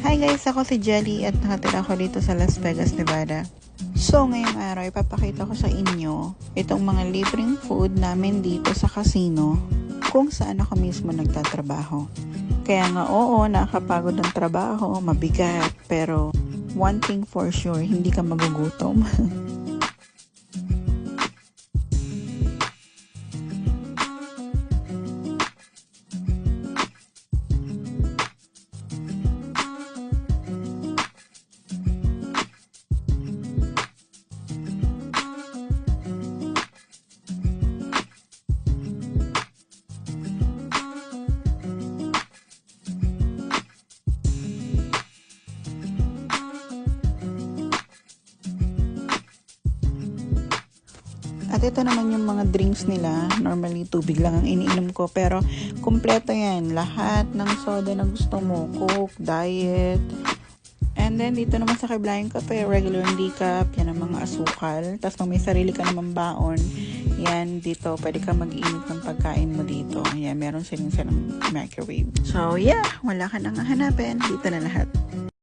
Hi guys, ako si Jelly at nakatira ako dito sa Las Vegas, Nevada. So, ngayong araw, ipapakita ko sa inyo itong mga libreng food namin dito sa casino kung saan ako mismo nagtatrabaho. Kaya nga, oo, nakakapagod ang trabaho, mabigat, pero one thing for sure, hindi ka magugutom. At ito naman yung mga drinks nila. Normally, tubig lang ang iniinom ko. Pero, kumpleto yan. Lahat ng soda na gusto mo. Coke, diet. And then, dito naman sa Kiblayong Cafe, regular decaf. Yan ang mga asukal. Tapos, kung may sarili ka naman baon, yan, dito, pwede ka mag-init ng pagkain mo dito. Yan, meron silang microwave. So, yeah, wala ka nang hanapin. Dito na lahat.